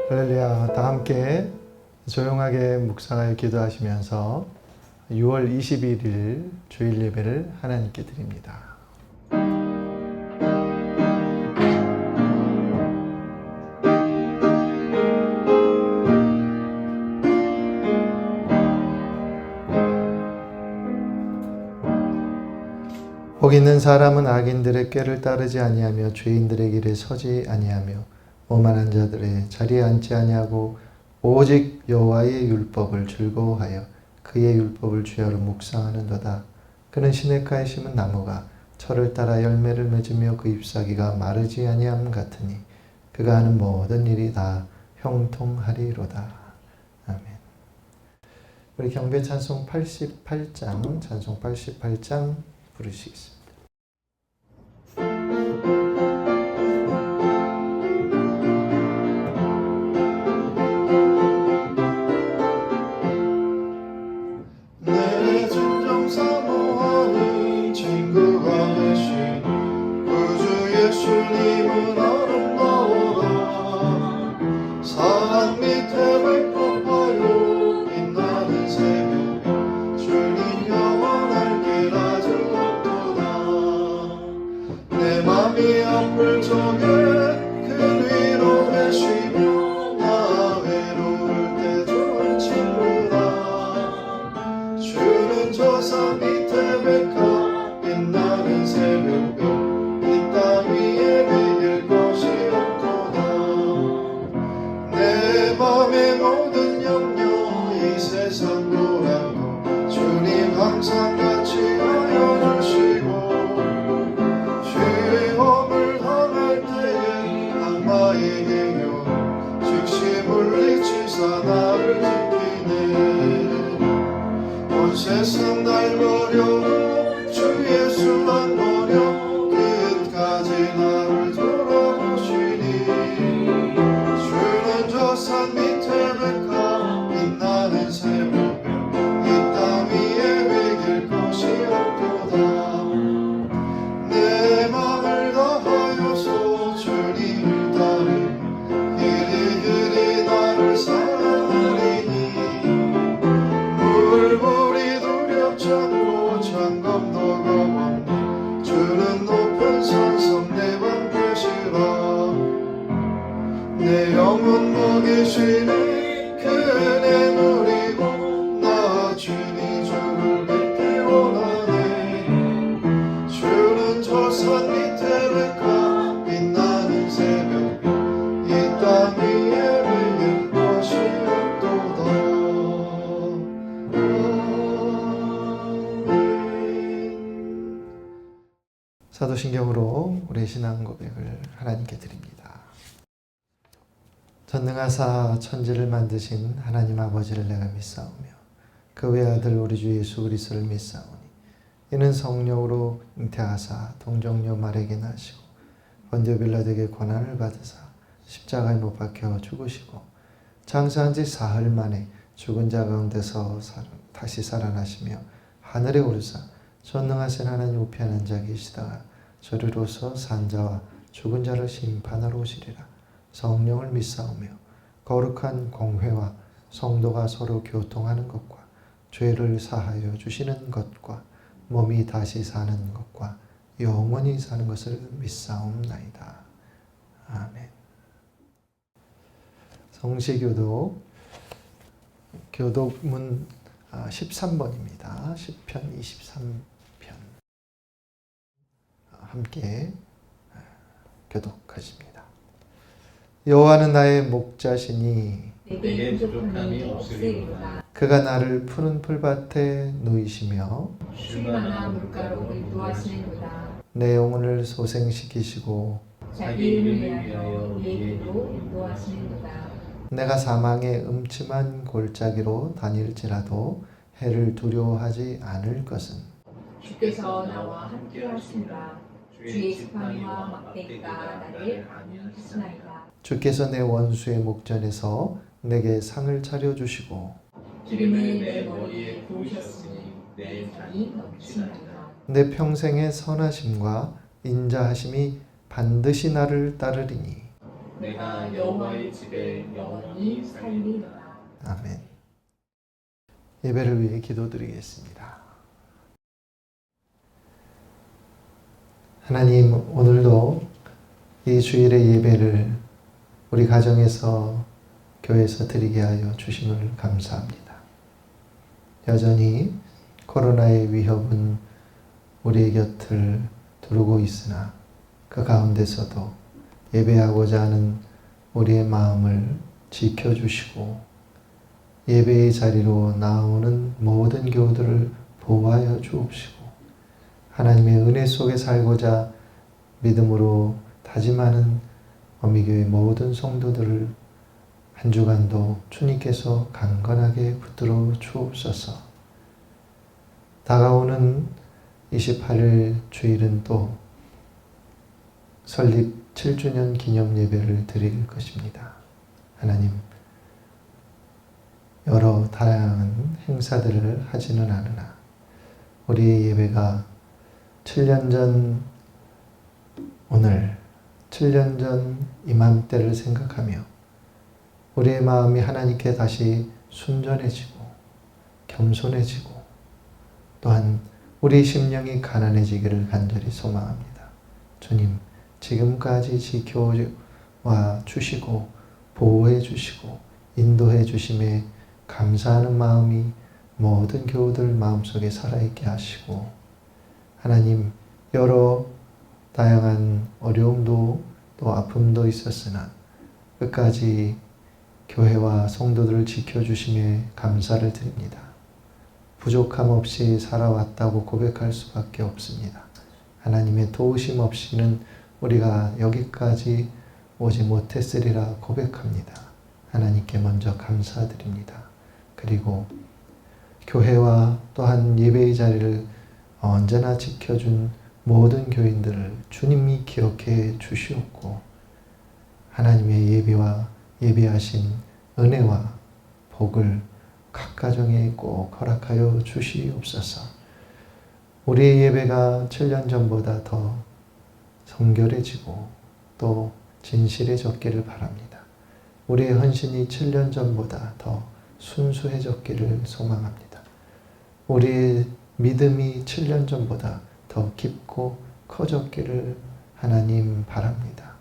할렐루야. 다 함께 조용하게 묵상하여 기도하시면서 6월 21일 주일 예배를 하나님께 드립니다. 복 있는 사람은 악인들의 꾀를 따르지 아니하며 죄인들의 길에 서지 아니하며 오만한 자들의 자리에 앉지 아니하고 오직 여호와의 율법을 즐거워하여 그의 율법을 주야로 묵상하는도다. 그는 시냇가에 심은 나무가 철을 따라 열매를 맺으며 그 잎사귀가 마르지 아니함 같으니 그가 하는 모든 일이 다 형통하리로다. 아멘. 우리 경배 찬송 88장, 찬송 88장 부르시겠습니다. 내 진정 사모하는 친구가 되신 구주 예수님은 아름다워라. 사랑 밑에 백합하여 빛나는 새벽 주님 영원할 길 아주 없도다. 내 맘이 아플 적에 그 위로 되시며 나 외로울 때 좋은 친구다. 주는 저 산 밑에 백합 빛나는 새벽별 이 땅 위에 매일 곳이 없도다. 내 맘의 모든 염려 이 세상 고난도 주님 항상 같이 하여 주시고 죄업을 당할 때에 악마의 행여 즉시 물리치사 나를 지키네. 온 세상 날 버려 주 예수 안 버려 끝까지 나를 돌아보시니 주는 저 산 밑에 백합 빛나는 새벽별 이 땅 위에 매길 곳이 없도다. 내 맘을 다하여서 주님을 따르며 길이 나를 사랑하리니 물불이 두렵지 않고 장검도 겁없네. 주는 높은 산성 내 맘 계시라. 내 영혼 먹이시니 그네 누리고 나 주니 주를 뵙기 원하네. 주는 저 산 밑에 백합 빛나는 새벽별 이 땅 위에 매일 곳이 없도다. 사도신경으로 우리의 신앙 고백을 하나님께 드립니다. 전능하사 천지를 만드신 하나님 아버지를 내가 믿사오며 그 외아들 우리 주 예수 그리스도를 믿사오니 이는 성령으로 잉태하사 동정녀 마리아에게 나시고 본디오 빌라도에게 고난을 받으사 십자가에 못 박혀 죽으시고 장사한 지 사흘 만에 죽은 자 가운데서 다시 살아나시며 하늘에 오르사 전능하신 하나님 우편에 앉아 계시다가 저리로서 산 자와 죽은 자를 심판하러 오시리라. 성령을 믿사오며 거룩한 공회와 성도가 서로 교통하는 것과 죄를 사하여 주시는 것과 몸이 다시 사는 것과 영원히 사는 것을 믿사옵나이다. 아멘. 성시교독 교독문 13번입니다. 시편 23편 함께 교독하십니다. 여호와는 나의 목자시니 내게 부족함이 없으리로다. 그가 나를 푸른 풀밭에 누이시며 쉴만한 물가로 인도하시는도다. 내 영혼을 소생시키시고 자기 이름을 위하여 내 길로 인도하시는도다. 내가 사망의 음침한 골짜기로 다닐지라도 해를 두려워하지 않을 것은 주께서 나와 함께 하시니라. 주의 지팡이와 막대기가 나를 안위하시나이다. 주께서 내 원수의 목전에서 내게 상을 차려주시고 기름을 내 머리에 부으셨으니 내 잔이 넘치나이다. 내 평생의 선하심과 인자하심이 반드시 나를 따르리니 내가 여호와의 집에 영원히 살리라. 아멘. 예배를 위해 기도드리겠습니다. 하나님, 오늘도 이 주일의 예배를 우리 가정에서 교회에서 드리게 하여 주심을 감사합니다. 여전히 코로나의 위협은 우리의 곁을 두르고 있으나 그 가운데서도 예배하고자 하는 우리의 마음을 지켜주시고 예배의 자리로 나오는 모든 교우들을 보호하여 주옵시고 하나님의 은혜 속에 살고자 믿음으로 다짐하는 어미교회 모든 성도들을 한 주간도 주님께서 강건하게 붙들어 주옵소서. 다가오는 28일 주일은 또 설립 7주년 기념 예배를 드릴 것입니다. 하나님, 여러 다양한 행사들을 하지는 않으나 우리의 예배가 7년 전 오늘, 7년 전 이맘때를 생각하며 우리의 마음이 하나님께 다시 순전해지고 겸손해지고 또한 우리 심령이 가난해지기를 간절히 소망합니다. 주님, 지금까지 지켜와 주시고 보호해 주시고 인도해 주심에 감사하는 마음이 모든 교우들 마음속에 살아있게 하시고 하나님, 여러 다양한 어려움도 또 아픔도 있었으나 끝까지 교회와 성도들을 지켜주심에 감사를 드립니다. 부족함 없이 살아왔다고 고백할 수밖에 없습니다. 하나님의 도우심 없이는 우리가 여기까지 오지 못했으리라 고백합니다. 하나님께 먼저 감사드립니다. 그리고 교회와 또한 예배의 자리를 언제나 지켜준 모든 교인들을 주님이 기억해 주시옵고 하나님의 예배와 예배하신 은혜와 복을 각 가정에 꼭 허락하여 주시옵소서. 우리의 예배가 7년 전보다 더 성결해지고 또 진실해졌기를 바랍니다. 우리의 헌신이 7년 전보다 더 순수해졌기를 소망합니다. 우리의 믿음이 7년 전보다 더 깊고 커졌기를 하나님 바랍니다.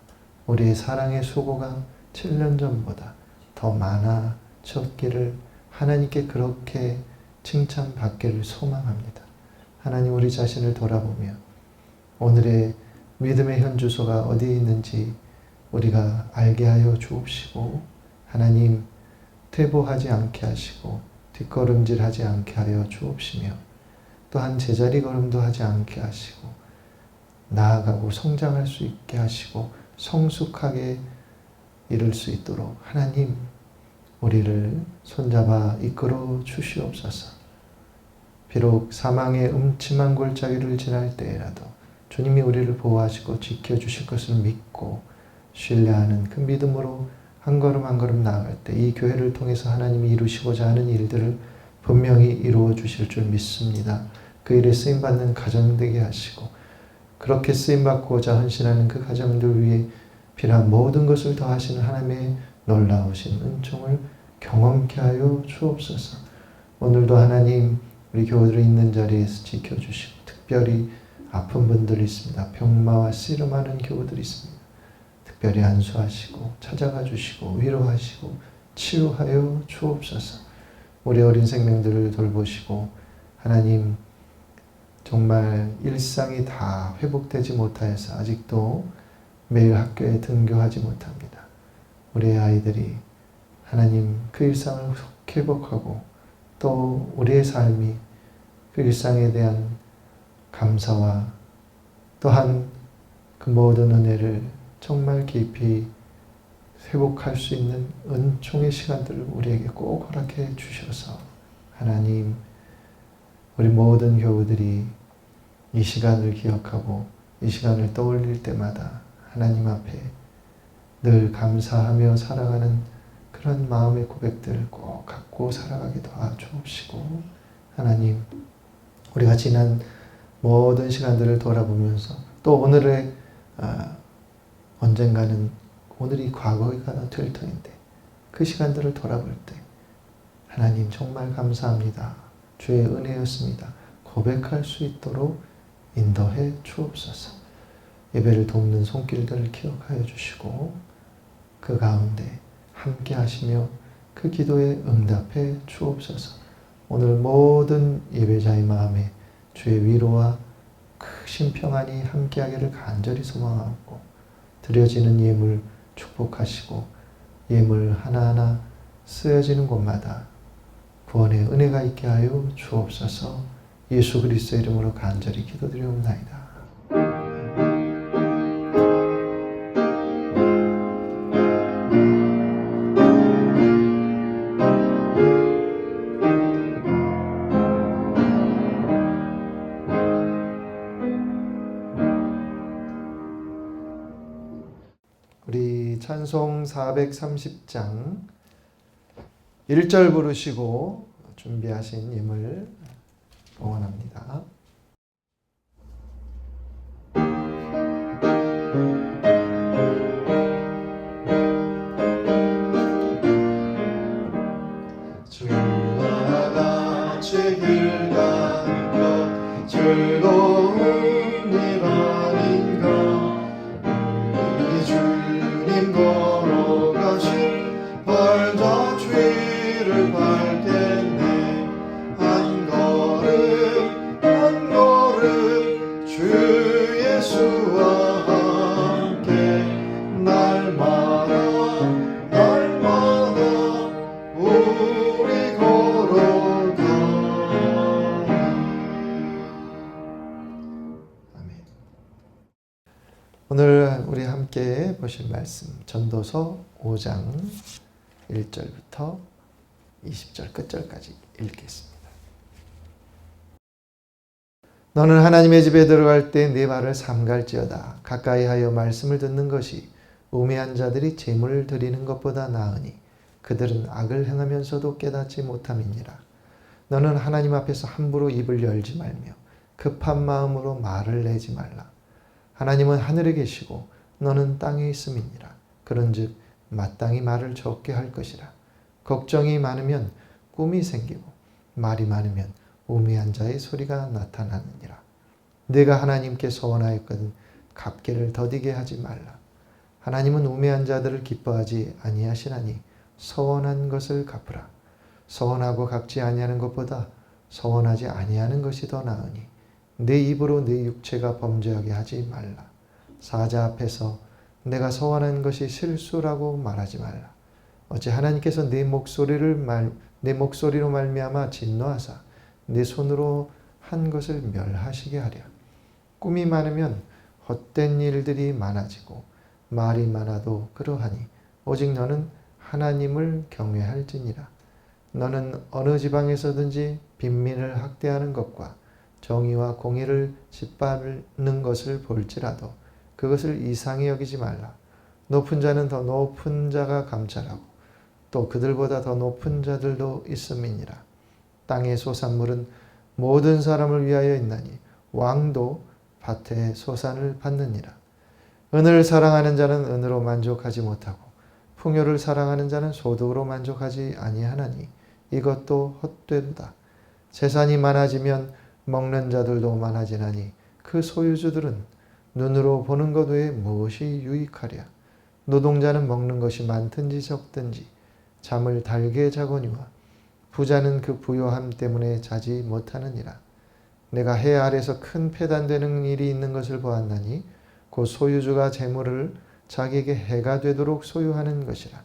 우리의 사랑의 수고가 7년 전보다 더 많아졌기를 하나님께 그렇게 칭찬받기를 소망합니다. 하나님, 우리 자신을 돌아보며 오늘의 믿음의 현주소가 어디에 있는지 우리가 알게 하여 주옵시고 하나님, 퇴보하지 않게 하시고 뒷걸음질하지 않게 하여 주옵시며 또한 제자리 걸음도 하지 않게 하시고 나아가고 성장할 수 있게 하시고 성숙하게 이룰 수 있도록 하나님, 우리를 손잡아 이끌어 주시옵소서. 비록 사망의 음침한 골짜기를 지날 때에라도 주님이 우리를 보호하시고 지켜주실 것을 믿고 신뢰하는 그 믿음으로 한 걸음 한 걸음 나아갈 때 이 교회를 통해서 하나님이 이루시고자 하는 일들을 분명히 이루어 주실 줄 믿습니다. 그 일에 쓰임받는 가정 되게 하시고 그렇게 쓰임받고자 헌신하는 그 가정들 위해 필요한 모든 것을 더하시는 하나님의 놀라우신 은총을 경험케 하여 주옵소서. 오늘도 하나님, 우리 교우들이 있는 자리에서 지켜주시고 특별히 아픈 분들이 있습니다. 병마와 씨름하는 교우들이 있습니다. 특별히 안수하시고 찾아가 주시고 위로하시고 치유하여 주옵소서. 우리 어린 생명들을 돌보시고 하나님, 정말 일상이 다 회복되지 못하여서 아직도 매일 학교에 등교하지 못합니다. 우리의 아이들이 하나님 그 일상을 회복하고 또 우리의 삶이 그 일상에 대한 감사와 또한 그 모든 은혜를 정말 깊이 회복할 수 있는 은총의 시간들을 우리에게 꼭 허락해 주셔서 하나님, 우리 모든 교우들이 이 시간을 기억하고 이 시간을 떠올릴 때마다 하나님 앞에 늘 감사하며 살아가는 그런 마음의 고백들을 꼭 갖고 살아가게 도와주옵시고 하나님, 우리가 지난 모든 시간들을 돌아보면서 또 오늘의 언젠가는 오늘이 과거가 될 터인데 그 시간들을 돌아볼 때 하나님 정말 감사합니다. 주의 은혜였습니다. 고백할 수 있도록 인도해 주옵소서. 예배를 돕는 손길들을 기억하여 주시고 그 가운데 함께 하시며 그 기도에 응답해 주옵소서. 오늘 모든 예배자의 마음에 주의 위로와 크신 평안이 함께하기를 간절히 소망하고 드려지는 예물 축복하시고 예물 하나하나 쓰여지는 곳마다 구원의 은혜가 있게 하여 주옵소서. 예수 그리스도의 이름으로 간절히 기도드리옵나이다. 우리 찬송 430장 1절 부르시고 준비하신 예물 봉헌합니다. 주와 같이 길 가는 것 즐거운 일 아닌가. 우리 주님 걸어가신 발자취를 밟겠네. 한 걸음 한 걸음 주 예수와 함께 날마다 우리 걸어가니. 아멘. 오늘 우리 함께 보실 말씀 전도서 5장 1절부터 20절 끝절까지 읽겠습니다. 너는 하나님의 집에 들어갈 때 네 발을 삼갈지어다. 가까이 하여 말씀을 듣는 것이 우매한 자들이 제물을 드리는 것보다 나으니 그들은 악을 행하면서도 깨닫지 못함이니라. 너는 하나님 앞에서 함부로 입을 열지 말며 급한 마음으로 말을 내지 말라. 하나님은 하늘에 계시고 너는 땅에 있음이니라. 그런즉 마땅히 말을 적게 할 것이라. 걱정이 많으면 꿈이 생기고 말이 많으면 우매한 자의 소리가 나타나느니라. 네가 하나님께 서원하였거든 갚기를 더디게 하지 말라. 하나님은 우매한 자들을 기뻐하지 아니하시나니 서원한 것을 갚으라. 서원하고 갚지 아니하는 것보다 서원하지 아니하는 것이 더 나으니 내 입으로 내 육체가 범죄하게 하지 말라. 사자 앞에서 내가 서원한 것이 실수라고 말하지 말라. 어찌 하나님께서 내 목소리로 말미암아 진노하사 내 손으로 한 것을 멸하시게 하랴. 꿈이 많으면 헛된 일들이 많아지고 말이 많아도 그러하니 오직 너는 하나님을 경외할지니라. 너는 어느 지방에서든지 빈민을 학대하는 것과 정의와 공의를 짓밟는 것을 볼지라도 그것을 이상히 여기지 말라. 높은 자는 더 높은 자가 감찰하고 또 그들보다 더 높은 자들도 있음이니라. 땅의 소산물은 모든 사람을 위하여 있나니 왕도 밭의 소산을 받느니라. 은을 사랑하는 자는 은으로 만족하지 못하고 풍요를 사랑하는 자는 소득으로 만족하지 아니하나니 이것도 헛되도다. 재산이 많아지면 먹는 자들도 많아지나니 그 소유주들은 눈으로 보는 것 외에 무엇이 유익하랴. 노동자는 먹는 것이 많든지 적든지 잠을 달게 자거니와 부자는 그 부요함 때문에 자지 못하느니라. 내가 해 아래서 큰 패단되는 일이 있는 것을 보았나니 곧 소유주가 재물을 자기에게 해가 되도록 소유하는 것이라.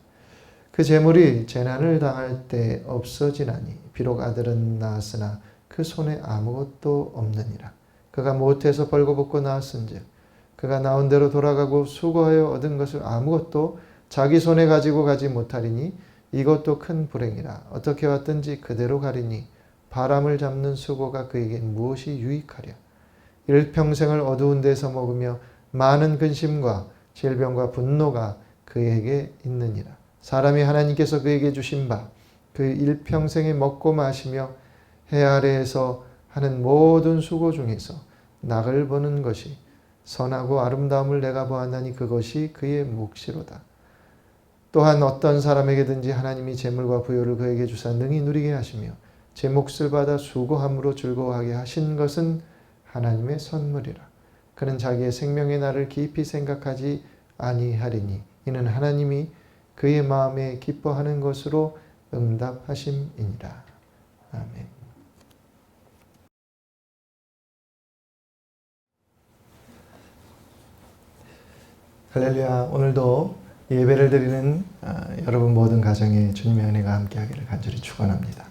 그 재물이 재난을 당할 때 없어지나니 비록 아들은 낳았으나 그 손에 아무것도 없느니라. 그가 못해서 벌거벗고 낳았은즉 그가 나온 대로 돌아가고 수고하여 얻은 것을 아무것도 자기 손에 가지고 가지 못하리니 이것도 큰 불행이라. 어떻게 왔든지 그대로 가리니 바람을 잡는 수고가 그에게 무엇이 유익하랴. 일평생을 어두운 데서 먹으며 많은 근심과 질병과 분노가 그에게 있느니라. 사람이 하나님께서 그에게 주신 바 그 일평생에 먹고 마시며 해 아래에서 하는 모든 수고 중에서 낙을 보는 것이 선하고 아름다움을 내가 보았나니 그것이 그의 몫이로다. 또한 어떤 사람에게든지 하나님이 재물과 부요를 그에게 주사 능히 누리게 하시며 제 몫을 받아 수고함으로 즐거워하게 하신 것은 하나님의 선물이라. 그는 자기의 생명의 날을 깊이 생각하지 아니하리니 이는 하나님이 그의 마음에 기뻐하는 것으로 응답하심이니라. 아멘. 할렐루야. 오늘도 예배를 드리는 여러분 모든 가정에 주님의 은혜가 함께하기를 간절히 축원합니다.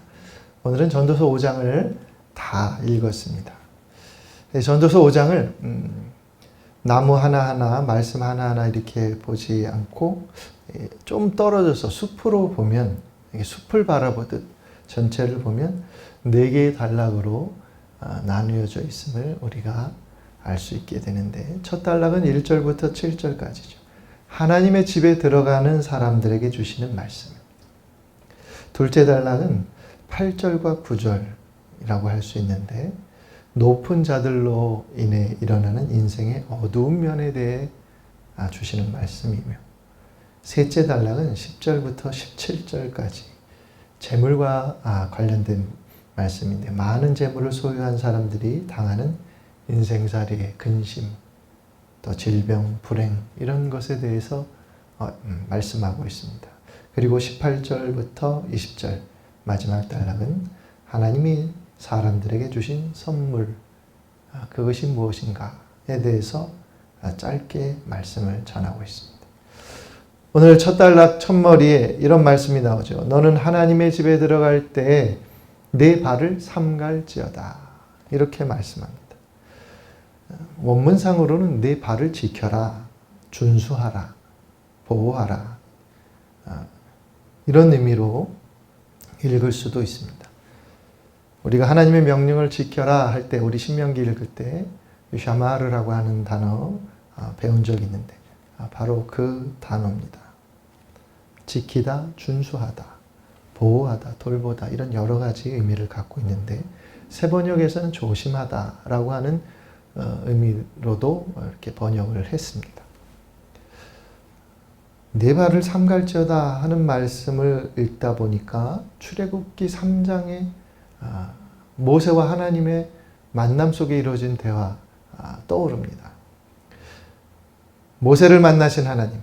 오늘은 전도서 5장을 다 읽었습니다. 전도서 5장을 나무 하나하나 말씀 하나하나 이렇게 보지 않고 좀 떨어져서 숲으로 보면 숲을 바라보듯 전체를 보면 4개의 단락으로 나누어져 있음을 우리가 알 수 있게 되는데, 첫 단락은 1절부터 7절까지죠. 하나님의 집에 들어가는 사람들에게 주시는 말씀. 둘째 단락은 8절과 9절이라고 할 수 있는데, 높은 자들로 인해 일어나는 인생의 어두운 면에 대해 주시는 말씀이며, 셋째 단락은 10절부터 17절까지 재물과 관련된 말씀인데, 많은 재물을 소유한 사람들이 당하는 인생살이의 근심, 또 질병, 불행 이런 것에 대해서 말씀하고 있습니다. 그리고 18절부터 20절 마지막 단락은 하나님이 사람들에게 주신 선물, 그것이 무엇인가에 대해서 짧게 말씀을 전하고 있습니다. 오늘 첫 단락 첫머리에 이런 말씀이 나오죠. 너는 하나님의 집에 들어갈 때 내 발을 삼갈지어다. 이렇게 말씀합니다. 원문상으로는 내 발을 지켜라, 준수하라, 보호하라, 이런 의미로 읽을 수도 있습니다. 우리가 하나님의 명령을 지켜라 할 때, 우리 신명기 읽을 때 샤마르라고 하는 단어 배운 적이 있는데 바로 그 단어입니다. 지키다, 준수하다, 보호하다, 돌보다 이런 여러 가지 의미를 갖고 있는데, 새번역에서는 조심하다라고 하는 의미로도 이렇게 번역을 했습니다. 내 발을 삼갈지어다 하는 말씀을 읽다 보니까 출애굽기 3장에 모세와 하나님의 만남 속에 이루어진 대화 떠오릅니다. 모세를 만나신 하나님,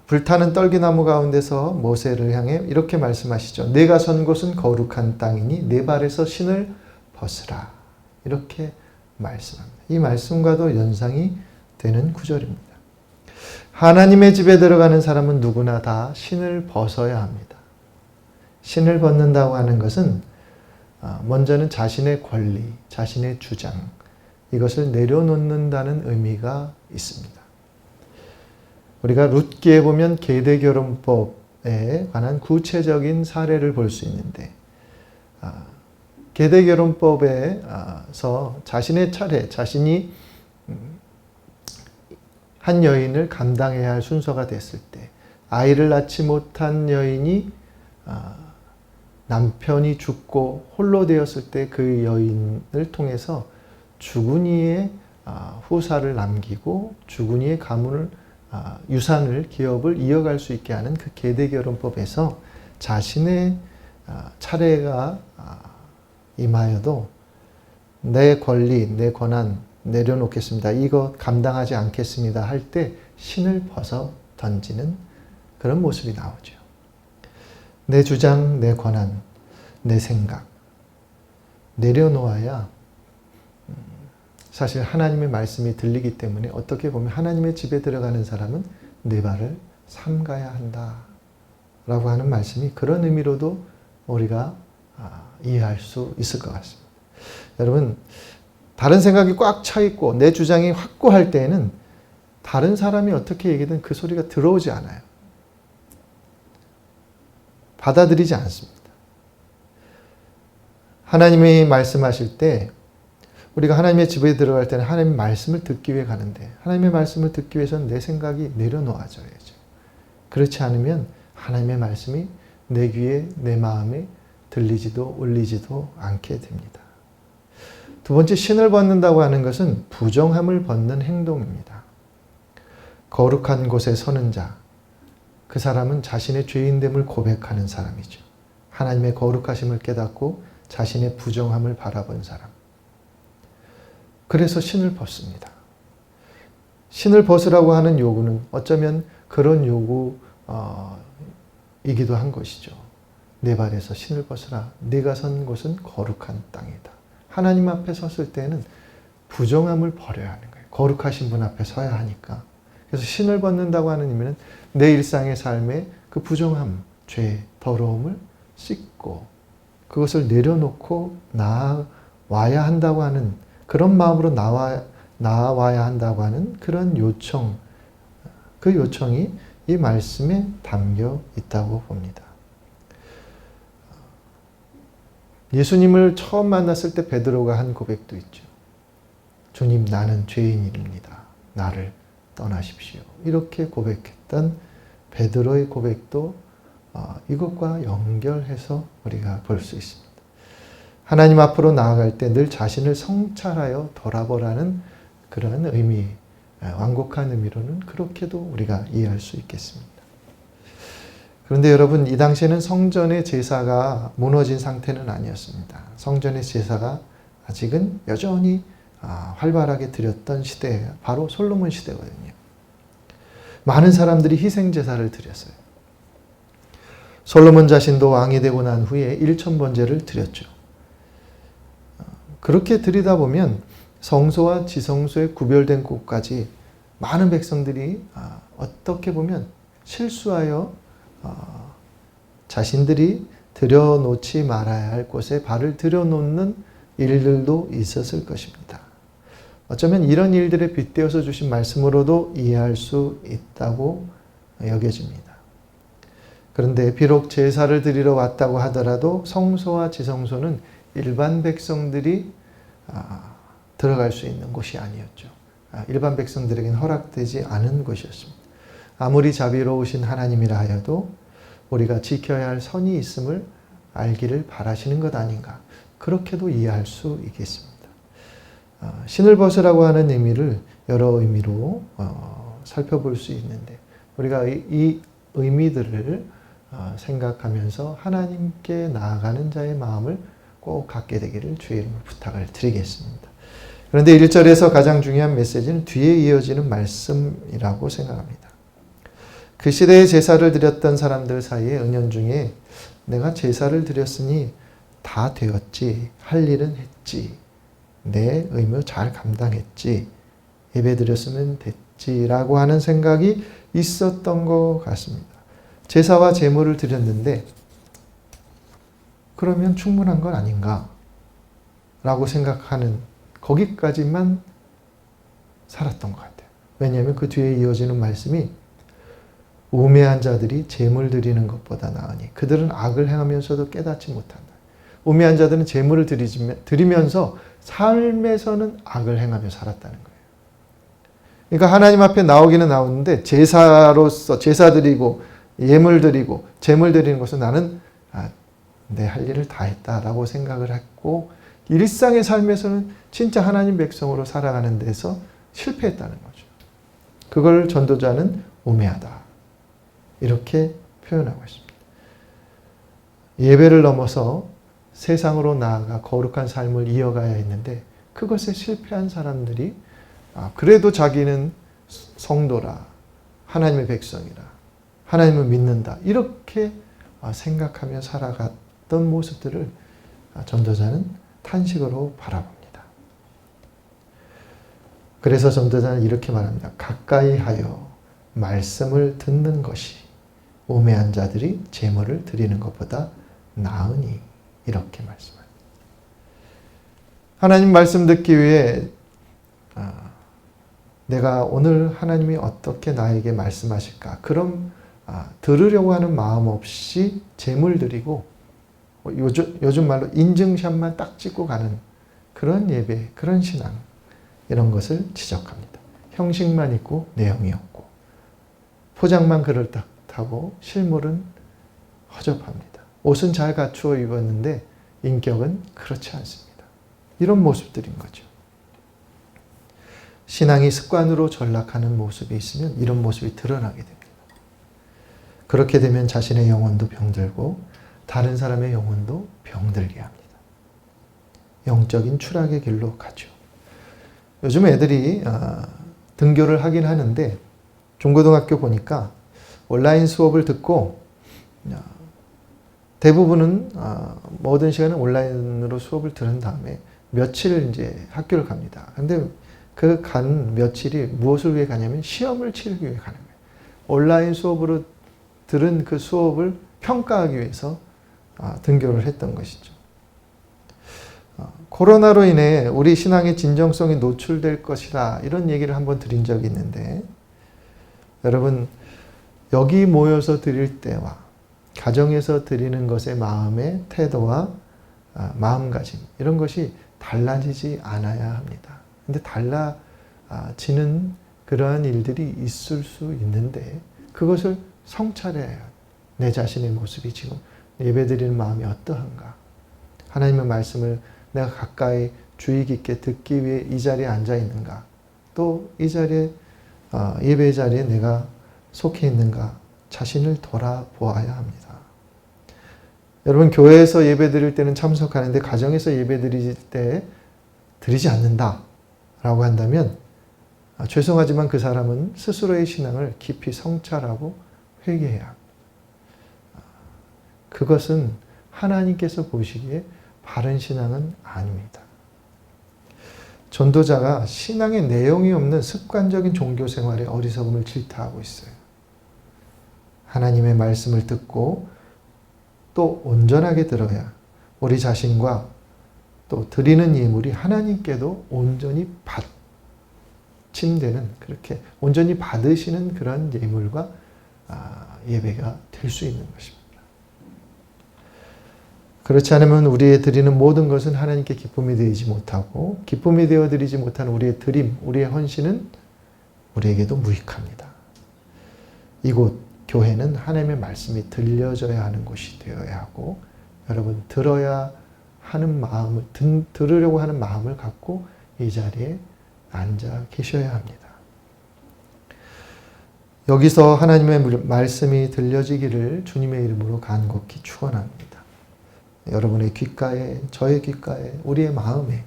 불타는 떨기나무 가운데서 모세를 향해 이렇게 말씀하시죠. 내가 선 곳은 거룩한 땅이니 내 발에서 신을 벗으라. 이렇게 말씀합니다. 이 말씀과도 연상이 되는 구절입니다. 하나님의 집에 들어가는 사람은 누구나 다 신을 벗어야 합니다. 신을 벗는다고 하는 것은 먼저는 자신의 권리, 자신의 주장, 이것을 내려놓는다는 의미가 있습니다. 우리가 룻기에 보면 계대결혼법에 관한 구체적인 사례를 볼 수 있는데, 계대결혼법에서 자신의 차례, 자신이 한 여인을 감당해야 할 순서가 됐을 때, 아이를 낳지 못한 여인이 남편이 죽고 홀로 되었을 때 그 여인을 통해서 죽은이의 후사를 남기고 죽은이의 가문을, 유산을, 기업을 이어갈 수 있게 하는 그 계대결혼법에서 자신의 차례가 임하여도 내 권리, 내 권한 내려놓겠습니다. 이거 감당하지 않겠습니다. 할 때 신을 벗어 던지는 그런 모습이 나오죠. 내 주장, 내 권한, 내 생각 내려놓아야 사실 하나님의 말씀이 들리기 때문에 어떻게 보면 하나님의 집에 들어가는 사람은 내 발을 삼가야 한다 라고 하는 말씀이 그런 의미로도 우리가 이해할 수 있을 것 같습니다. 여러분, 다른 생각이 꽉 차 있고 내 주장이 확고할 때에는 다른 사람이 어떻게 얘기든 그 소리가 들어오지 않아요. 받아들이지 않습니다. 하나님이 말씀하실 때, 우리가 하나님의 집에 들어갈 때는 하나님의 말씀을 듣기 위해 가는데, 하나님의 말씀을 듣기 위해서는 내 생각이 내려놓아져야죠. 그렇지 않으면 하나님의 말씀이 내 귀에, 내 마음에 들리지도 울리지도 않게 됩니다. 두 번째, 신을 벗는다고 하는 것은 부정함을 벗는 행동입니다. 거룩한 곳에 서는 자, 그 사람은 자신의 죄인됨을 고백하는 사람이죠. 하나님의 거룩하심을 깨닫고 자신의 부정함을 바라본 사람. 그래서 신을 벗습니다. 신을 벗으라고 하는 요구는 어쩌면 그런 요구이기도 한 것이죠. 내 발에서 신을 벗으라. 네가 선 곳은 거룩한 땅이다. 하나님 앞에 섰을 때는 부정함을 버려야 하는 거예요. 거룩하신 분 앞에 서야 하니까. 그래서 신을 벗는다고 하는 의미는 내 일상의 삶에 그 부정함, 죄, 더러움을 씻고 그것을 내려놓고 나와야 한다고 하는 그런 마음으로 나와야 한다고 하는 그런 요청, 그 요청이 이 말씀에 담겨 있다고 봅니다. 예수님을 처음 만났을 때 베드로가 한 고백도 있죠. 주님, 나는 죄인입니다. 나를 떠나십시오. 이렇게 고백했던 베드로의 고백도 이것과 연결해서 우리가 볼 수 있습니다. 하나님 앞으로 나아갈 때 늘 자신을 성찰하여 돌아보라는 그런 의미, 완곡한 의미로는 그렇게도 우리가 이해할 수 있겠습니다. 그런데 여러분, 이 당시에는 성전의 제사가 무너진 상태는 아니었습니다. 성전의 제사가 아직은 여전히 활발하게 드렸던 시대, 바로 솔로몬 시대거든요. 많은 사람들이 희생제사를 드렸어요. 솔로몬 자신도 왕이 되고 난 후에 1000번제를 드렸죠. 그렇게 드리다 보면 성소와 지성소에 구별된 곳까지 많은 백성들이 어떻게 보면 실수하여 자신들이 들여놓지 말아야 할 곳에 발을 들여놓는 일들도 있었을 것입니다. 어쩌면 이런 일들에 빗대어서 주신 말씀으로도 이해할 수 있다고 여겨집니다. 그런데 비록 제사를 드리러 왔다고 하더라도 성소와 지성소는 일반 백성들이 들어갈 수 있는 곳이 아니었죠. 일반 백성들에게는 허락되지 않은 곳이었습니다. 아무리 자비로우신 하나님이라 하여도 우리가 지켜야 할 선이 있음을 알기를 바라시는 것 아닌가. 그렇게도 이해할 수 있겠습니다. 신을 벗으라고 하는 의미를 여러 의미로 살펴볼 수 있는데 우리가 이 의미들을 생각하면서 하나님께 나아가는 자의 마음을 꼭 갖게 되기를 주의 이름으로 부탁을 드리겠습니다. 그런데 1절에서 가장 중요한 메시지는 뒤에 이어지는 말씀이라고 생각합니다. 그 시대에 제사를 드렸던 사람들 사이에 은연중에 내가 제사를 드렸으니 다 되었지, 할 일은 했지, 내 의무 잘 감당했지, 예배 드렸으면 됐지라고 하는 생각이 있었던 것 같습니다. 제사와 제물을 드렸는데 그러면 충분한 건 아닌가? 라고 생각하는 거기까지만 살았던 것 같아요. 왜냐하면 그 뒤에 이어지는 말씀이 우매한 자들이 제물 드리는 것보다 나으니 그들은 악을 행하면서도 깨닫지 못한다. 우매한 자들은 제물을 드리면서 삶에서는 악을 행하며 살았다는 거예요. 그러니까 하나님 앞에 나오기는 나오는데 제사로서 제사 드리고 예물 드리고 제물 드리는 것은 나는 내 할 일을 다 했다라고 생각을 했고 일상의 삶에서는 진짜 하나님 백성으로 살아가는 데서 실패했다는 거죠. 그걸 전도자는 우매하다 이렇게 표현하고 있습니다. 예배를 넘어서 세상으로 나아가 거룩한 삶을 이어가야 했는데 그것에 실패한 사람들이 그래도 자기는 성도라, 하나님의 백성이라, 하나님을 믿는다 이렇게 생각하며 살아갔던 모습들을 전도자는 탄식으로 바라봅니다. 그래서 전도자는 이렇게 말합니다. 가까이 하여 말씀을 듣는 것이 우매한 자들이 제물을 드리는 것보다 나으니 이렇게 말씀합니다. 하나님 말씀 듣기 위해 내가 오늘 하나님이 어떻게 나에게 말씀하실까 그럼 들으려고 하는 마음 없이 제물 드리고 요즘 말로 인증샷만 딱 찍고 가는 그런 예배, 그런 신앙 이런 것을 지적합니다. 형식만 있고 내용이 없고 포장만 그럴듯하고 실물은 허접합니다. 옷은 잘 갖추어 입었는데 인격은 그렇지 않습니다. 이런 모습들인 거죠. 신앙이 습관으로 전락하는 모습이 있으면 이런 모습이 드러나게 됩니다. 그렇게 되면 자신의 영혼도 병들고 다른 사람의 영혼도 병들게 합니다. 영적인 추락의 길로 가죠. 요즘 애들이 등교를 하긴 하는데 중고등학교 보니까 온라인 수업을 듣고 대부분은 모든 시간은 온라인으로 수업을 들은 다음에 며칠 이제 학교를 갑니다. 근데 그 간 며칠이 무엇을 위해 가냐면 시험을 치르기 위해 가는 거예요. 온라인 수업으로 들은 그 수업을 평가하기 위해서 등교를 했던 것이죠. 코로나로 인해 우리 신앙의 진정성이 노출될 것이다, 이런 얘기를 한번 드린 적이 있는데, 여러분 여기 모여서 드릴 때와 가정에서 드리는 것의 마음의 태도와 마음가짐, 이런 것이 달라지지 않아야 합니다. 근데 달라지는 그러한 일들이 있을 수 있는데 그것을 성찰해야 해요. 내 자신의 모습이 지금 예배드리는 마음이 어떠한가? 하나님의 말씀을 내가 가까이 주의 깊게 듣기 위해 이 자리에 앉아 있는가? 또 이 자리에 예배 자리에 내가 속해 있는가? 자신을 돌아보아야 합니다. 여러분, 교회에서 예배 드릴 때는 참석하는데 가정에서 예배 드릴 때 드리지 않는다 라고 한다면 죄송하지만 그 사람은 스스로의 신앙을 깊이 성찰하고 회개해야 합니다. 그것은 하나님께서 보시기에 바른 신앙은 아닙니다. 전도자가 신앙의 내용이 없는 습관적인 종교 생활에 어리석음을 질타하고 있어요. 하나님의 말씀을 듣고 또 온전하게 들어야 우리 자신과 또 드리는 예물이 하나님께도 온전히 받침되는, 그렇게 온전히 받으시는 그런 예물과 예배가 될 수 있는 것입니다. 그렇지 않으면 우리의 드리는 모든 것은 하나님께 기쁨이 되지 못하고, 기쁨이 되어 드리지 못하는 우리의 드림, 우리의 헌신은 우리에게도 무익합니다. 이곳 교회는 하나님의 말씀이 들려져야 하는 곳이 되어야 하고, 여러분 들어야 하는 마음을, 들으려고 하는 마음을 갖고 이 자리에 앉아 계셔야 합니다. 여기서 하나님의 말씀이 들려지기를 주님의 이름으로 간곡히 축원합니다. 여러분의 귓가에, 저의 귓가에, 우리의 마음에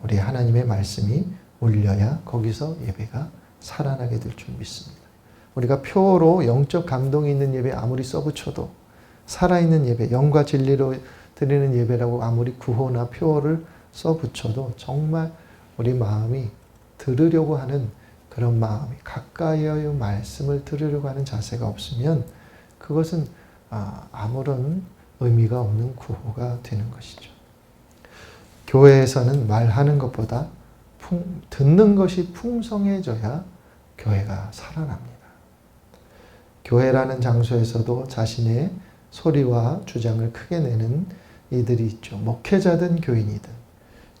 우리 하나님의 말씀이 울려야 거기서 예배가 살아나게 될 줄 믿습니다. 우리가 표로 영적 감동이 있는 예배 아무리 써붙여도, 살아있는 예배, 영과 진리로 드리는 예배라고 아무리 구호나 표어를 써붙여도 정말 우리 마음이 들으려고 하는 그런 마음이, 가까이의 말씀을 들으려고 하는 자세가 없으면 그것은 아무런 의미가 없는 구호가 되는 것이죠. 교회에서는 말하는 것보다 듣는 것이 풍성해져야 교회가 살아납니다. 교회라는 장소에서도 자신의 소리와 주장을 크게 내는 이들이 있죠. 목회자든 교인이든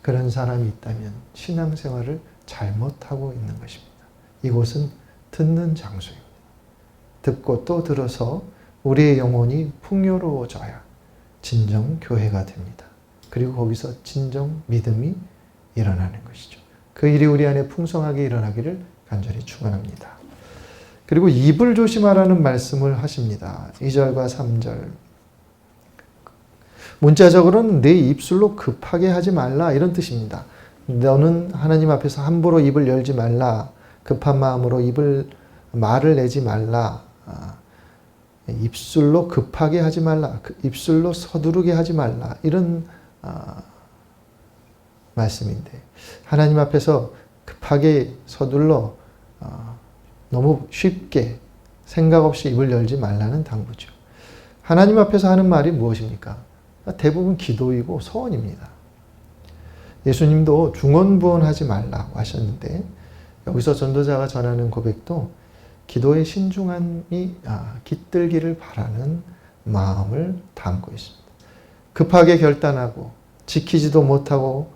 그런 사람이 있다면 신앙생활을 잘못하고 있는 것입니다. 이곳은 듣는 장소입니다. 듣고 또 들어서 우리의 영혼이 풍요로워져야 진정 교회가 됩니다. 그리고 거기서 진정 믿음이 일어나는 것이죠. 그 일이 우리 안에 풍성하게 일어나기를 간절히 축원합니다. 그리고 입을 조심하라는 말씀을 하십니다. 2절과 3절. 문자적으로는 내 입술로 급하게 하지 말라, 이런 뜻입니다. 너는 하나님 앞에서 함부로 입을 열지 말라. 급한 마음으로 말을 내지 말라. 입술로 급하게 하지 말라. 입술로 서두르게 하지 말라. 이런 말씀인데, 하나님 앞에서 급하게 서둘러 너무 쉽게 생각 없이 입을 열지 말라는 당부죠. 하나님 앞에서 하는 말이 무엇입니까? 대부분 기도이고 소원입니다. 예수님도 중언부언하지 말라고 하셨는데, 여기서 전도자가 전하는 고백도 기도의 신중함이 깃들기를 바라는 마음을 담고 있습니다. 급하게 결단하고 지키지도 못하고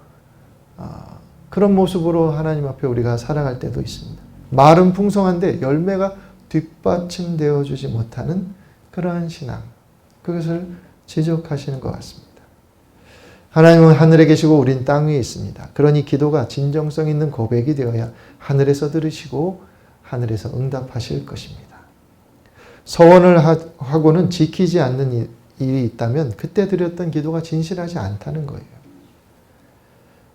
그런 모습으로 하나님 앞에 우리가 살아갈 때도 있습니다. 말은 풍성한데 열매가 뒷받침되어 주지 못하는 그러한 신앙, 그것을 지적하시는 것 같습니다. 하나님은 하늘에 계시고 우린 땅 위에 있습니다. 그러니 기도가 진정성 있는 고백이 되어야 하늘에서 들으시고 하늘에서 응답하실 것입니다. 서원을 하고는 지키지 않는 일이 있다면 그때 드렸던 기도가 진실하지 않다는 거예요.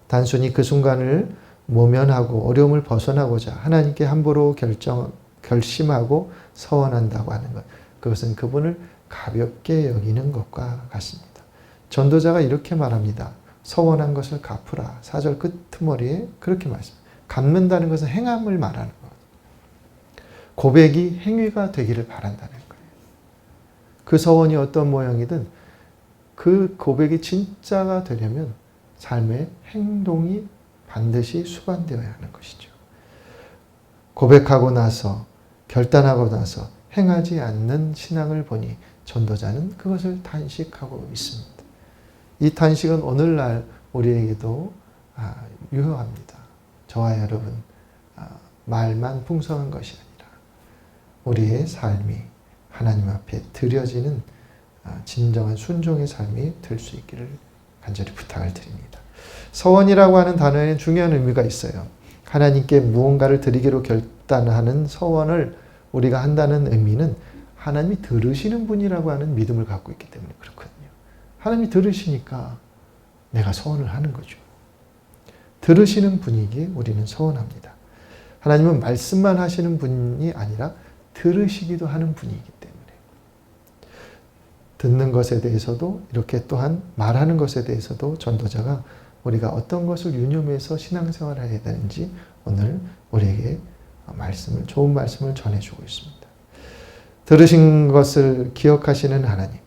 단순히 그 순간을 모면하고 어려움을 벗어나고자 하나님께 함부로 결심하고 서원한다고 하는 것. 그것은 그분을 가볍게 여기는 것과 같습니다. 전도자가 이렇게 말합니다. 서원한 것을 갚으라. 4절 끝머리에 그렇게 말씀합니다. 갚는다는 것은 행함을 말하는 것. 고백이 행위가 되기를 바란다는 거예요. 그 서원이 어떤 모양이든 그 고백이 진짜가 되려면 삶의 행동이 반드시 수반되어야 하는 것이죠. 고백하고 나서 결단하고 나서 행하지 않는 신앙을 보니 전도자는 그것을 탄식하고 있습니다. 이 탄식은 오늘날 우리에게도 유효합니다. 저와 여러분, 말만 풍성한 것이 아니라 우리의 삶이 하나님 앞에 드려지는 진정한 순종의 삶이 될 수 있기를 간절히 부탁을 드립니다. 서원이라고 하는 단어에는 중요한 의미가 있어요. 하나님께 무언가를 드리기로 결단하는 서원을 우리가 한다는 의미는 하나님이 들으시는 분이라고 하는 믿음을 갖고 있기 때문에 그렇거든요. 하나님이 들으시니까 내가 서원을 하는 거죠. 들으시는 분이기에 우리는 서원합니다. 하나님은 말씀만 하시는 분이 아니라 들으시기도 하는 분이기 때문에 듣는 것에 대해서도 이렇게 또한 말하는 것에 대해서도 전도자가 우리가 어떤 것을 유념해서 신앙생활을 해야 되는지 오늘 우리에게 좋은 말씀을 전해주고 있습니다. 들으신 것을 기억하시는 하나님,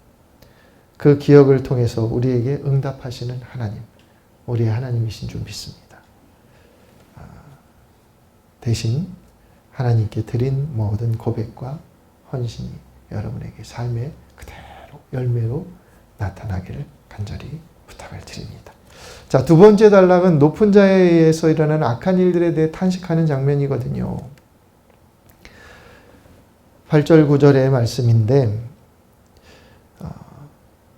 그 기억을 통해서 우리에게 응답하시는 하나님, 우리의 하나님이신 줄 믿습니다. 대신 하나님께 드린 모든 고백과 헌신이 여러분에게 삶의 그대로 열매로 나타나기를 간절히 부탁을 드립니다. 자, 두 번째 단락은 높은 자에 의해서 일어나는 악한 일들에 대해 탄식하는 장면이거든요. 8절 9절의 말씀인데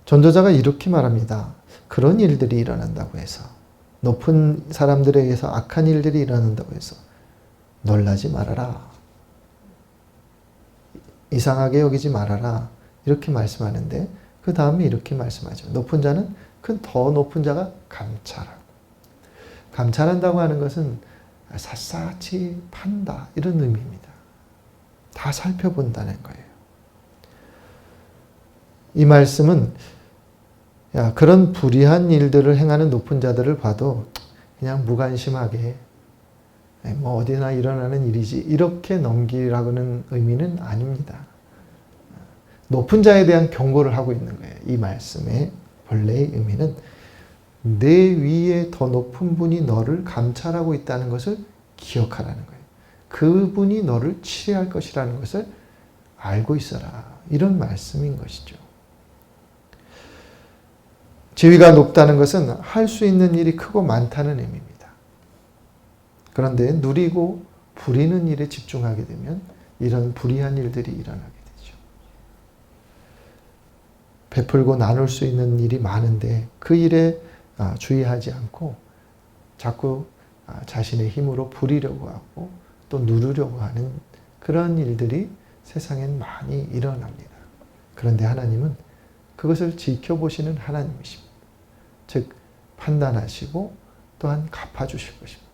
전도자가 이렇게 말합니다. 그런 일들이 일어난다고 해서 높은 사람들에 의해서 악한 일들이 일어난다고 해서 놀라지 말아라. 이상하게 여기지 말아라. 이렇게 말씀하는데 그 다음에 이렇게 말씀하죠. 높은 자는 그 더 높은 자가 감찰하고. 감찰한다고 하는 것은 샅샅이 판다 이런 의미입니다. 다 살펴본다는 거예요. 이 말씀은 그런 불의한 일들을 행하는 높은 자들을 봐도 그냥 무관심하게 뭐 어디나 일어나는 일이지 이렇게 넘기라고는 의미는 아닙니다. 높은 자에 대한 경고를 하고 있는 거예요. 이 말씀의 본래의 의미는 내 위에 더 높은 분이 너를 감찰하고 있다는 것을 기억하라는 거예요. 그분이 너를 치료할 것이라는 것을 알고 있어라. 이런 말씀인 것이죠. 지위가 높다는 것은 할 수 있는 일이 크고 많다는 의미입니다. 그런데 누리고 부리는 일에 집중하게 되면 이런 불의한 일들이 일어나게 되죠. 베풀고 나눌 수 있는 일이 많은데 그 일에 주의하지 않고 자꾸 자신의 힘으로 부리려고 하고 또 누르려고 하는 그런 일들이 세상엔 많이 일어납니다. 그런데 하나님은 그것을 지켜보시는 하나님이십니다. 즉 판단하시고 또한 갚아주실 것입니다.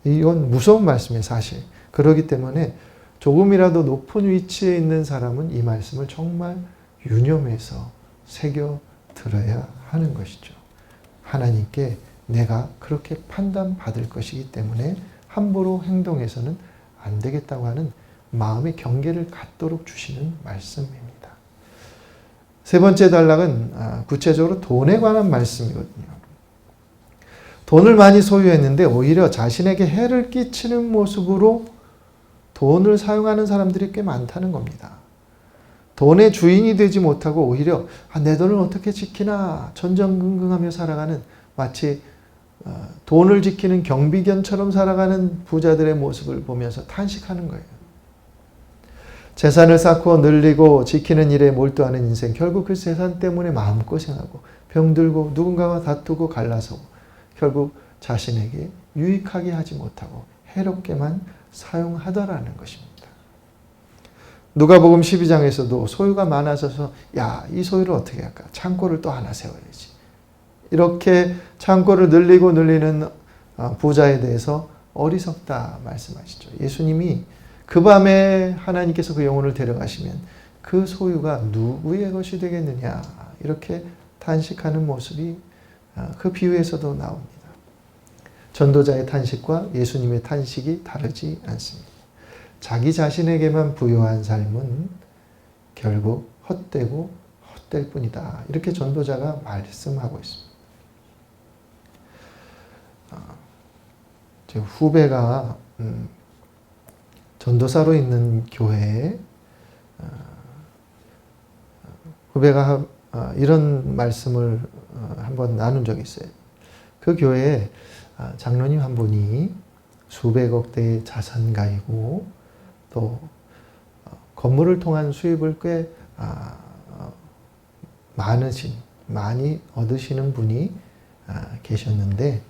이건 무서운 말씀이에요, 사실. 그렇기 때문에 조금이라도 높은 위치에 있는 사람은 이 말씀을 정말 유념해서 새겨 들어야 하는 것이죠. 하나님께 내가 그렇게 판단받을 것이기 때문에 함부로 행동해서는 안 되겠다고 하는 마음의 경계를 갖도록 주시는 말씀입니다. 세 번째 단락은 구체적으로 돈에 관한 말씀이거든요. 돈을 많이 소유했는데 오히려 자신에게 해를 끼치는 모습으로 돈을 사용하는 사람들이 꽤 많다는 겁니다. 돈의 주인이 되지 못하고 오히려 내 돈을 어떻게 지키나 전전긍긍하며 살아가는 마치 돈을 지키는 경비견처럼 살아가는 부자들의 모습을 보면서 탄식하는 거예요. 재산을 쌓고 늘리고 지키는 일에 몰두하는 인생, 결국 그 재산 때문에 마음고생하고 병들고 누군가와 다투고 갈라서고 결국 자신에게 유익하게 하지 못하고 해롭게만 사용하더라는 것입니다. 누가복음 12장에서도 소유가 많아져서 야, 이 소유를 어떻게 할까? 창고를 또 하나 세워야지. 이렇게 창고를 늘리고 늘리는 부자에 대해서 어리석다 말씀하시죠. 예수님이 그 밤에 하나님께서 그 영혼을 데려가시면 그 소유가 누구의 것이 되겠느냐 이렇게 탄식하는 모습이 그 비유에서도 나옵니다. 전도자의 탄식과 예수님의 탄식이 다르지 않습니다. 자기 자신에게만 부여한 삶은 결국 헛되고 헛될 뿐이다. 이렇게 전도자가 말씀하고 있습니다. 제 후배가 전도사로 있는 교회에 후배가 이런 말씀을 한번 나눈 적이 있어요. 그 교회에 장로님 한 분이 수백억 대의 자산가이고 또 건물을 통한 수입을 꽤 많이 얻으시는 분이 계셨는데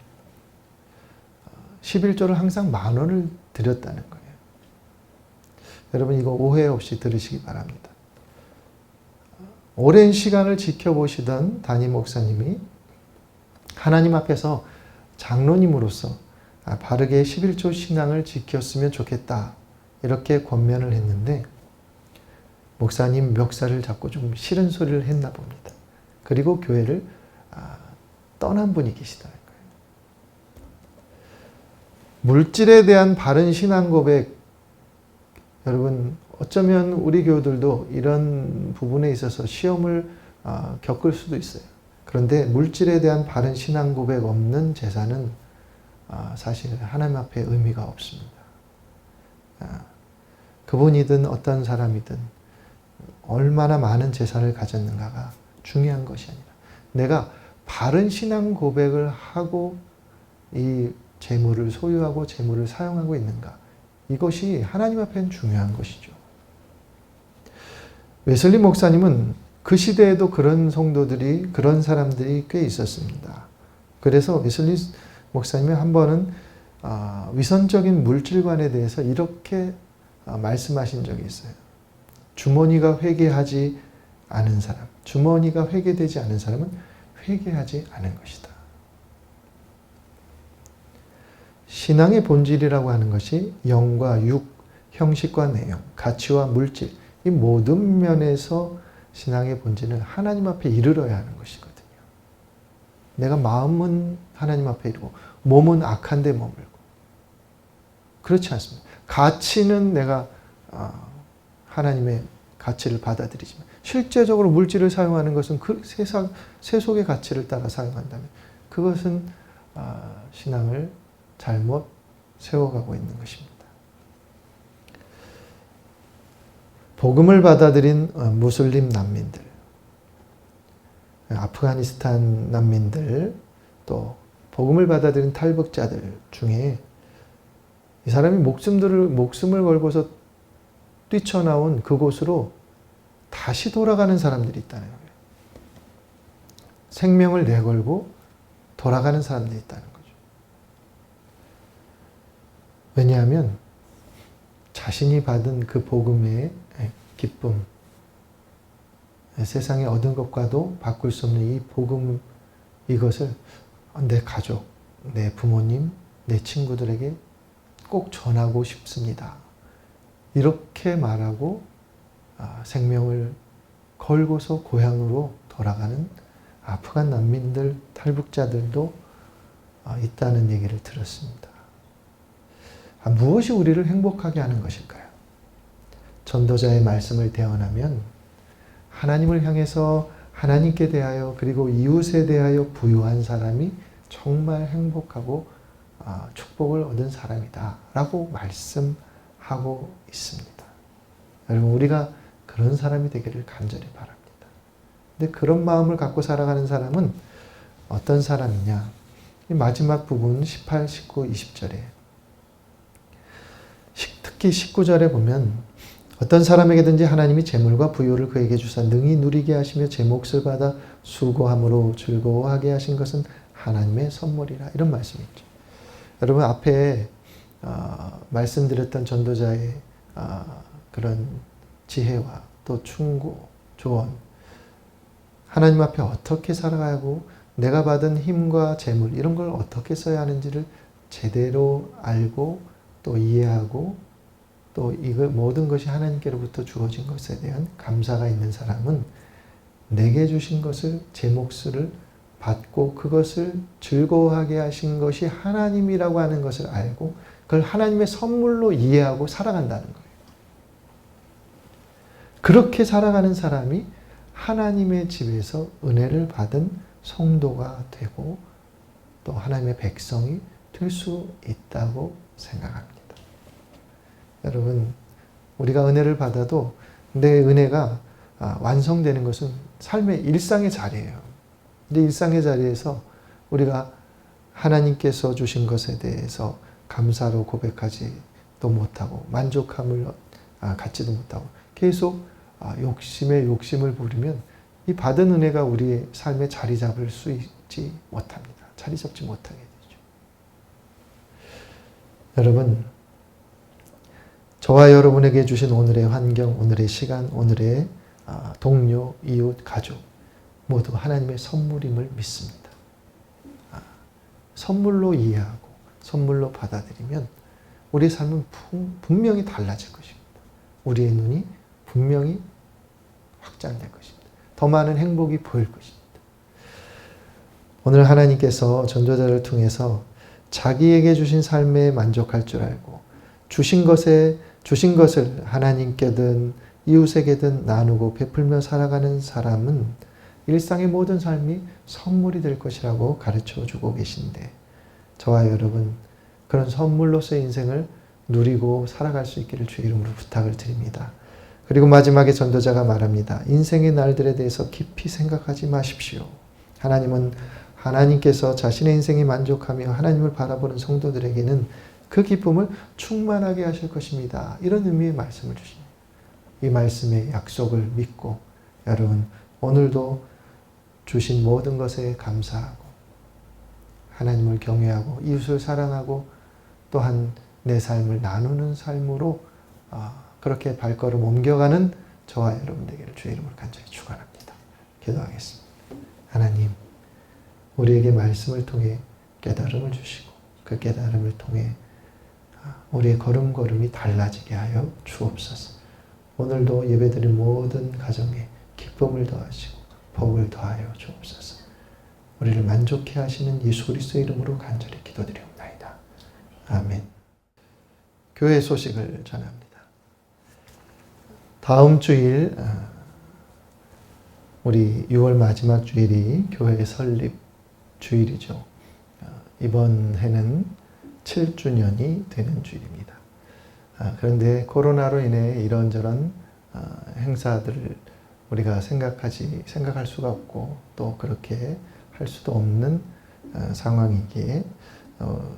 11조를 항상 10,000원을 드렸다는 거예요. 여러분 이거 오해 없이 들으시기 바랍니다. 오랜 시간을 지켜보시던 담임 목사님이 하나님 앞에서 장로님으로서 바르게 11조 신앙을 지켰으면 좋겠다 이렇게 권면을 했는데 목사님 멱살을 잡고 좀 싫은 소리를 했나 봅니다. 그리고 교회를 떠난 분이 계시더라고요. 물질에 대한 바른 신앙 고백, 여러분 어쩌면 우리 교우들도 이런 부분에 있어서 시험을 겪을 수도 있어요. 그런데 물질에 대한 바른 신앙 고백 없는 제사는 사실 하나님 앞에 의미가 없습니다. 그분이든 어떤 사람이든 얼마나 많은 재산을 가졌는가가 중요한 것이 아니라 내가 바른 신앙 고백을 하고 이 재물을 소유하고 재물을 사용하고 있는가, 이것이 하나님 앞에는 중요한 것이죠. 웨슬리 목사님은 그 시대에도 그런 성도들이, 그런 사람들이 꽤 있었습니다. 그래서 웨슬리 목사님이 한 번은 위선적인 물질관에 대해서 이렇게 말씀하신 적이 있어요. 주머니가 회개하지 않은 사람, 주머니가 회개되지 않은 사람은 회개하지 않은 것이다. 신앙의 본질이라고 하는 것이 영과 육, 형식과 내용, 가치와 물질, 이 모든 면에서 신앙의 본질은 하나님 앞에 이르러야 하는 것이거든요. 내가 마음은 하나님 앞에 이르고 몸은 악한 데 머물고, 그렇지 않습니다. 가치는 내가 하나님의 가치를 받아들이지만 실제적으로 물질을 사용하는 것은 그 세속의 가치를 따라 사용한다면 그것은 신앙을 잘못 세워가고 있는 것입니다. 복음을 받아들인 무슬림 난민들, 아프가니스탄 난민들, 또 복음을 받아들인 탈북자들 중에 이 사람이 목숨을 걸고서 뛰쳐나온 그곳으로 다시 돌아가는 사람들이 있다는 거예요. 생명을 내걸고 돌아가는 사람들이 있다는 거죠. 왜냐하면 자신이 받은 그 복음의 기쁨, 세상에 얻은 것과도 바꿀 수 없는 이 복음, 이것을 내 가족, 내 부모님, 내 친구들에게 꼭 전하고 싶습니다. 이렇게 말하고 생명을 걸고서 고향으로 돌아가는 아프간 난민들, 탈북자들도 있다는 얘기를 들었습니다. 무엇이 우리를 행복하게 하는 것일까요? 전도자의 말씀을 대언하면 하나님을 향해서 하나님께 대하여 그리고 이웃에 대하여 부유한 사람이 정말 행복하고 축복을 얻은 사람이다 라고 말씀하고 있습니다. 여러분, 우리가 그런 사람이 되기를 간절히 바랍니다. 근데 그런 마음을 갖고 살아가는 사람은 어떤 사람이냐? 이 마지막 부분 18, 19, 20절에 특히 19절에 보면 어떤 사람에게든지 하나님이 재물과 부요를 그에게 주사 능히 누리게 하시며 제 몫을 받아 수고함으로 즐거워하게 하신 것은 하나님의 선물이라, 이런 말씀이 있죠. 여러분, 앞에 말씀드렸던 전도자의 그런 지혜와 또 충고, 조언, 하나님 앞에 어떻게 살아가고 내가 받은 힘과 재물 이런 걸 어떻게 써야 하는지를 제대로 알고 또 이해하고 또 이거 모든 것이 하나님께로부터 주어진 것에 대한 감사가 있는 사람은 내게 주신 것을 제 몫을 받고 그것을 즐거워하게 하신 것이 하나님이라고 하는 것을 알고 그걸 하나님의 선물로 이해하고 살아간다는 거예요. 그렇게 살아가는 사람이 하나님의 집에서 은혜를 받은 성도가 되고 또 하나님의 백성이 될 수 있다고 생각합니다. 여러분, 우리가 은혜를 받아도 내 은혜가 완성되는 것은 삶의 일상의 자리예요. 근데 일상의 자리에서 우리가 하나님께서 주신 것에 대해서 감사로 고백하지도 못하고 만족함을 갖지도 못하고 계속 욕심에 욕심을 부리면 이 받은 은혜가 우리의 삶에 자리 잡을 수 있지 못합니다. 자리 잡지 못하게 되죠. 여러분, 저와 여러분에게 주신 오늘의 환경, 오늘의 시간, 오늘의 동료, 이웃, 가족 모두 하나님의 선물임을 믿습니다. 선물로 이해하고 선물로 받아들이면 우리의 삶은 분명히 달라질 것입니다. 우리의 눈이 분명히 확장될 것입니다. 더 많은 행복이 보일 것입니다. 오늘 하나님께서 전도자를 통해서 자기에게 주신 삶에 만족할 줄 알고 주신 것을 하나님께든 이웃에게든 나누고 베풀며 살아가는 사람은 일상의 모든 삶이 선물이 될 것이라고 가르쳐 주고 계신데 저와 여러분 그런 선물로서의 인생을 누리고 살아갈 수 있기를 주의 이름으로 부탁을 드립니다. 그리고 마지막에 전도자가 말합니다. 인생의 날들에 대해서 깊이 생각하지 마십시오. 하나님은 하나님께서 자신의 인생에 만족하며 하나님을 바라보는 성도들에게는 그 기쁨을 충만하게 하실 것입니다. 이런 의미의 말씀을 주십니다. 이 말씀의 약속을 믿고 여러분 오늘도 주신 모든 것에 감사하고 하나님을 경외하고 이웃을 사랑하고 또한 내 삶을 나누는 삶으로 그렇게 발걸음 옮겨가는 저와 여러분 되기를 주의 이름으로 간절히 축원합니다. 기도하겠습니다. 하나님, 우리에게 말씀을 통해 깨달음을 주시고 그 깨달음을 통해 우리의 걸음걸음이 달라지게 하여 주옵소서. 오늘도 예배드린 모든 가정에 기쁨을 더하시고 복을 더하여 주옵소서. 우리를 만족해 하시는 예수 그리스도의 이름으로 간절히 기도드리옵나이다. 아멘. 교회 소식을 전합니다. 다음 주일 우리 6월 마지막 주일이 교회 설립 주일이죠. 이번 해는 7주년이 되는 주일입니다. 그런데 코로나로 인해 이런저런 행사들을 우리가 생각할 수가 없고 또 그렇게 할 수도 없는 상황이기에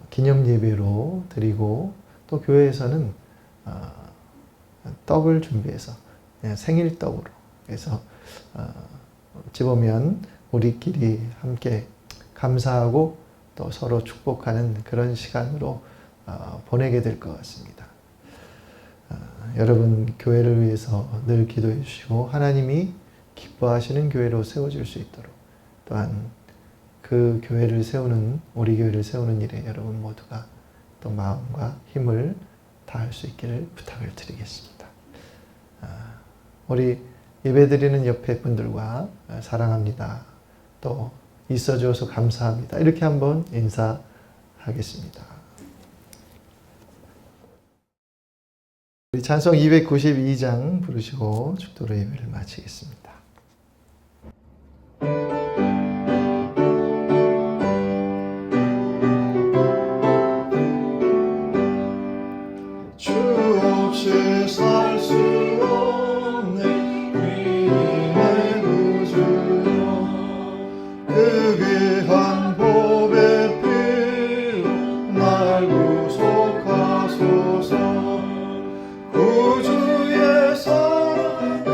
기념 예배로 드리고 또 교회에서는 떡을 준비해서 생일 떡으로 해서 어찌 보면 우리끼리 함께 감사하고 또 서로 축복하는 그런 시간으로 보내게 될 것 같습니다. 여러분 교회를 위해서 늘 기도해 주시고 하나님이 기뻐하시는 교회로 세워질 수 있도록 또한 그 교회를 세우는 우리 교회를 세우는 일에 여러분 모두가 또 마음과 힘을 다할 수 있기를 부탁을 드리겠습니다. 우리 예배드리는 옆에 분들과 사랑합니다. 또 있어줘서 감사합니다. 이렇게 한번 인사하겠습니다. 우리 찬송 292장 부르시고 축도로 예배를 마치겠습니다. 주 없이 살 수 없네 위인의 구주여 그 귀한 보배 피로 날 구속하소서 구주의 사랑으로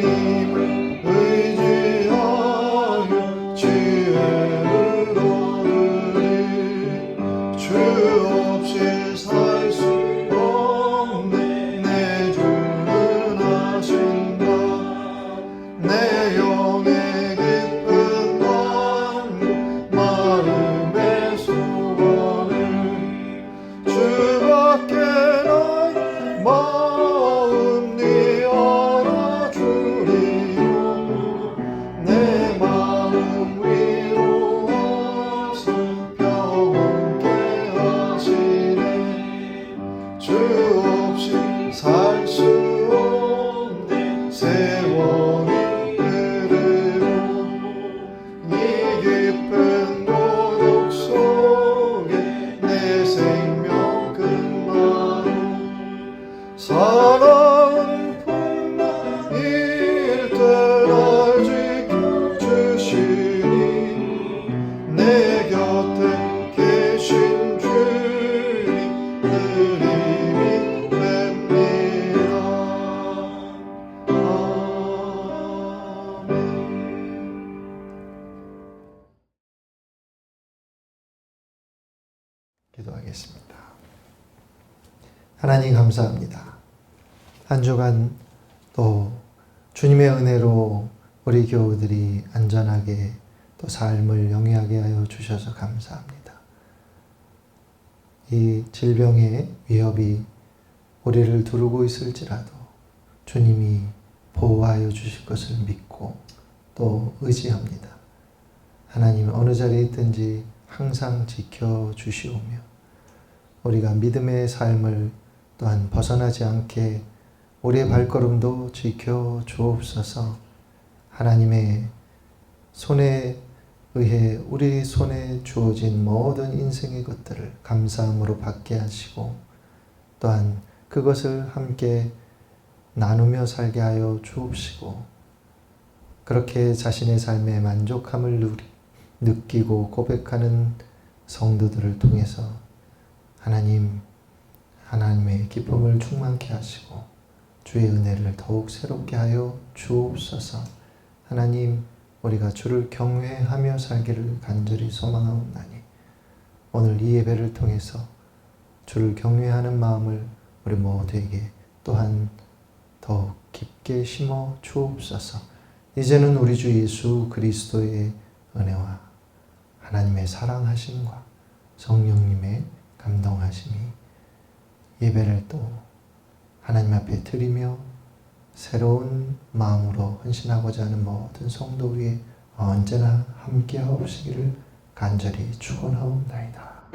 주님을 의지하여 지혜를 얻으리 주 없이 살 수 없네 내 주는 하신다 내 영의 깊은 간구 마음의 소원을 주밖에 나의 마음 네 알아주리요 내 마음 위로하사 평온케 하시네 주 없이 살 수 없네 세월이 흐르고 이 깊은 고독 속에 내 생명 끝나고 사랑은 풍랑일 때 날 지켜주시니 내 곁에 계신 주님 늘 힘이 됩니다. 아멘. 기도하겠습니다. 하나님 감사합니다. 한 주간 또 주님의 은혜로 우리 교우들이 안전하게 또 삶을 영위하게 하여 주셔서 감사합니다. 이 질병의 위협이 우리를 두르고 있을지라도 주님이 보호하여 주실 것을 믿고 또 의지합니다. 하나님 어느 자리에 있든지 항상 지켜주시오며 우리가 믿음의 삶을 또한 벗어나지 않게 우리의 발걸음도 지켜주옵소서. 하나님의 손에 의해 우리 손에 주어진 모든 인생의 것들을 감사함으로 받게 하시고 또한 그것을 함께 나누며 살게 하여 주옵시고 그렇게 자신의 삶에 만족함을 느끼고 고백하는 성도들을 통해서 하나님의 기쁨을 충만케 하시고 주의 은혜를 더욱 새롭게 하여 주옵소서. 하나님, 우리가 주를 경외하며 살기를 간절히 소망하옵나니 오늘 이 예배를 통해서 주를 경외하는 마음을 우리 모두에게 또한 더욱 깊게 심어 주옵소서. 이제는 우리 주 예수 그리스도의 은혜와 하나님의 사랑하심과 성령님의 감동하심이 예배를 또 하나님 앞에 드리며 새로운 마음으로 헌신하고자 하는 모든 성도 위에 언제나 함께 하옵시기를 간절히 축원하옵나이다.